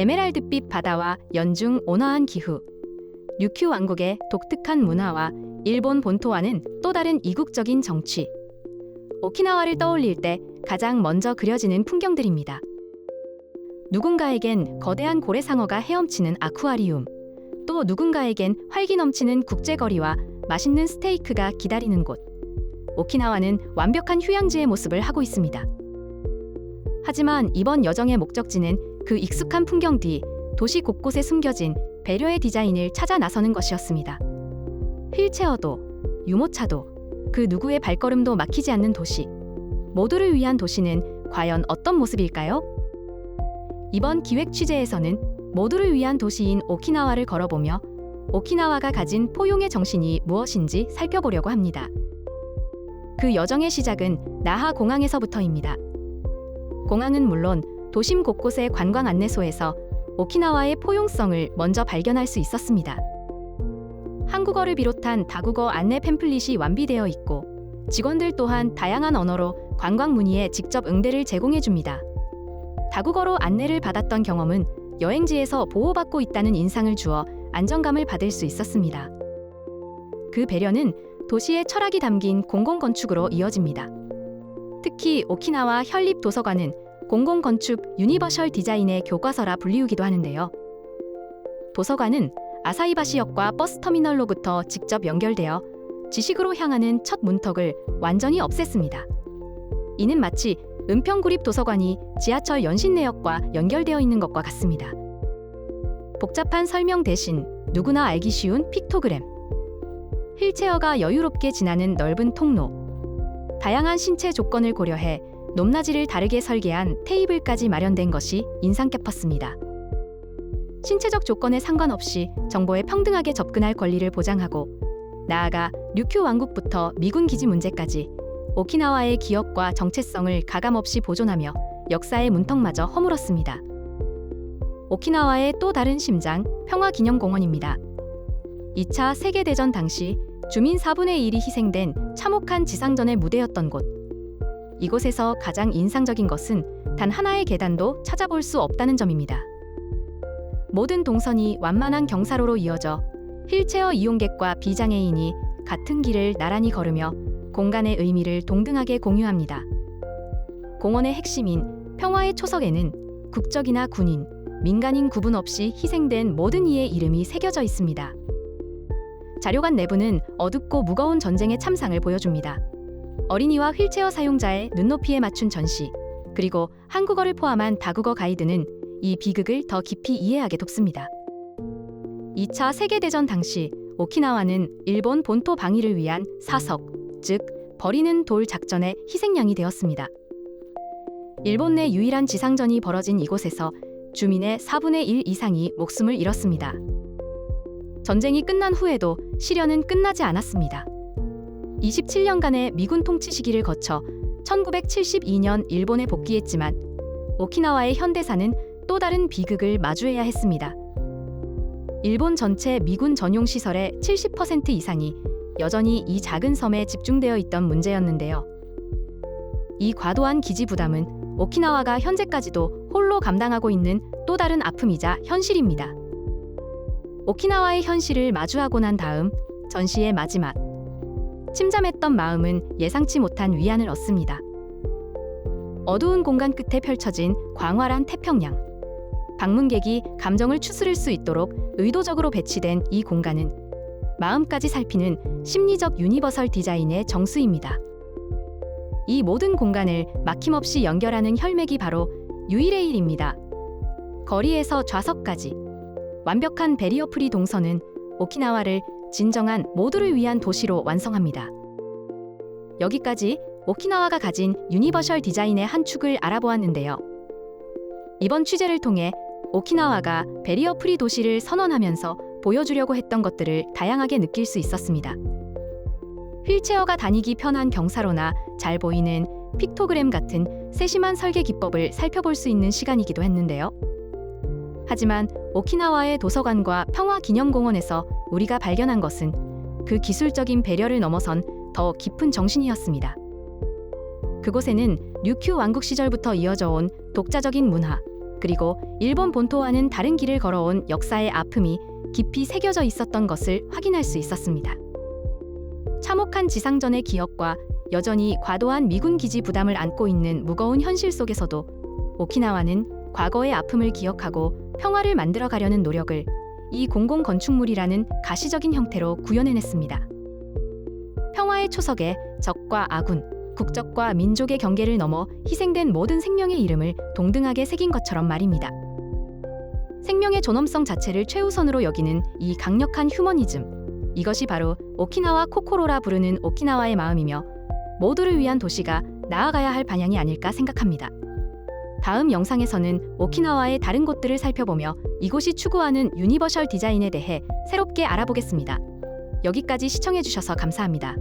에메랄드빛 바다와 연중 온화한 기후, 류큐 왕국의 독특한 문화와 일본 본토와는 또 다른 이국적인 정치. 오키나와를 떠올릴 때 가장 먼저 그려지는 풍경들입니다. 누군가에겐 거대한 고래상어가 헤엄치는 아쿠아리움, 또 누군가에겐 활기 넘치는 국제거리와 맛있는 스테이크가 기다리는 곳. 오키나와는 완벽한 휴양지의 모습을 하고 있습니다. 하지만 이번 여정의 목적지는 그 익숙한 풍경 뒤 도시 곳곳에 숨겨진 배려의 디자인을 찾아 나서는 것이었습니다. 휠체어도, 유모차도, 그 누구의 발걸음도 막히지 않는 도시. 모두를 위한 도시는 과연 어떤 모습일까요? 이번 기획 취재에서는 모두를 위한 도시인 오키나와를 걸어보며 오키나와가 가진 포용의 정신이 무엇인지 살펴보려고 합니다. 그 여정의 시작은 나하 공항에서부터입니다. 공항은 물론 도심 곳곳의 관광 안내소에서 오키나와의 포용성을 먼저 발견할 수 있었습니다. 한국어를 비롯한 다국어 안내 팸플릿이 완비되어 있고 직원들 또한 다양한 언어로 관광 문의에 직접 응대를 제공해 줍니다. 다국어로 안내를 받았던 경험은 여행지에서 보호받고 있다는 인상을 주어 안정감을 받을 수 있었습니다. 그 배려는 도시의 철학이 담긴 공공건축으로 이어집니다. 특히 오키나와 현립도서관은 공공건축 유니버셜 디자인의 교과서라 불리우기도 하는데요. 도서관은 아사히바시역과 버스터미널로부터 직접 연결되어 지식으로 향하는 첫 문턱을 완전히 없앴습니다. 이는 마치 은평구립도서관이 지하철 연신내역과 연결되어 있는 것과 같습니다. 복잡한 설명 대신 누구나 알기 쉬운 픽토그램, 휠체어가 여유롭게 지나는 넓은 통로, 다양한 신체 조건을 고려해 높낮이를 다르게 설계한 테이블까지 마련된 것이 인상 깊었습니다. 신체적 조건에 상관없이 정보에 평등하게 접근할 권리를 보장하고 나아가 류큐 왕국부터 미군 기지 문제까지 오키나와의 기억과 정체성을 가감없이 보존하며 역사의 문턱마저 허물었습니다. 오키나와의 또 다른 심장, 평화기념공원입니다. 2차 세계대전 당시 주민 4분의 1이 희생된 참혹한 지상전의 무대였던 곳. 이곳에서 가장 인상적인 것은 단 하나의 계단도 찾아볼 수 없다는 점입니다. 모든 동선이 완만한 경사로로 이어져 휠체어 이용객과 비장애인이 같은 길을 나란히 걸으며 공간의 의미를 동등하게 공유합니다. 공원의 핵심인 평화의 초석에는 국적이나 군인, 민간인 구분 없이 희생된 모든 이의 이름이 새겨져 있습니다. 자료관 내부는 어둡고 무거운 전쟁의 참상을 보여줍니다. 어린이와 휠체어 사용자의 눈높이에 맞춘 전시, 그리고 한국어를 포함한 다국어 가이드는 이 비극을 더 깊이 이해하게 돕습니다. 2차 세계대전 당시 오키나와는 일본 본토 방위를 위한 사석, 즉 버리는 돌 작전의 희생양이 되었습니다. 일본 내 유일한 지상전이 벌어진 이곳에서 주민의 4분의 1 이상이 목숨을 잃었습니다. 전쟁이 끝난 후에도 시련은 끝나지 않았습니다. 27년간의 미군 통치 시기를 거쳐 1972년 일본에 복귀했지만 오키나와의 현대사는 또 다른 비극을 마주해야 했습니다. 일본 전체 미군 전용 시설의 70% 이상이 여전히 이 작은 섬에 집중되어 있던 문제였는데요. 이 과도한 기지 부담은 오키나와가 현재까지도 홀로 감당하고 있는 또 다른 아픔이자 현실입니다. 오키나와의 현실을 마주하고 난 다음 전시의 마지막, 침잠했던 마음은 예상치 못한 위안을 얻습니다. 어두운 공간 끝에 펼쳐진 광활한 태평양. 방문객이 감정을 추스릴 수 있도록 의도적으로 배치된 이 공간은 마음까지 살피는 심리적 유니버설 디자인의 정수입니다. 이 모든 공간을 막힘없이 연결하는 혈맥이 바로 유이레일입니다. 거리에서 좌석까지 완벽한 베리어 프리 동선은 오키나와를 진정한 모두를 위한 도시로 완성합니다. 여기까지 오키나와가 가진 유니버셜 디자인의 한 축을 알아보았는데요. 이번 취재를 통해 오키나와가 베리어 프리 도시를 선언하면서 보여주려고 했던 것들을 다양하게 느낄 수 있었습니다. 휠체어가 다니기 편한 경사로나 잘 보이는 픽토그램 같은 세심한 설계 기법을 살펴볼 수 있는 시간이기도 했는데요. 하지만 오키나와의 도서관과 평화기념공원에서 우리가 발견한 것은 그 기술적인 배려를 넘어선 더 깊은 정신이었습니다. 그곳에는 류큐 왕국 시절부터 이어져 온 독자적인 문화, 그리고 일본 본토와는 다른 길을 걸어온 역사의 아픔이 깊이 새겨져 있었던 것을 확인할 수 있었습니다. 참혹한 지상전의 기억과 여전히 과도한 미군 기지 부담을 안고 있는 무거운 현실 속에서도 오키나와는 과거의 아픔을 기억하고 평화를 만들어 가려는 노력을 이 공공 건축물이라는 가시적인 형태로 구현해냈습니다. 평화의 초석에 적과 아군, 국적과 민족의 경계를 넘어 희생된 모든 생명의 이름을 동등하게 새긴 것처럼 말입니다. 생명의 존엄성 자체를 최우선으로 여기는 이 강력한 휴머니즘, 이것이 바로 오키나와 코코로라 부르는 오키나와의 마음이며 모두를 위한 도시가 나아가야 할 방향이 아닐까 생각합니다. 다음 영상에서는 오키나와의 다른 곳들을 살펴보며 이곳이 추구하는 유니버셜 디자인에 대해 새롭게 알아보겠습니다. 여기까지 시청해주셔서 감사합니다.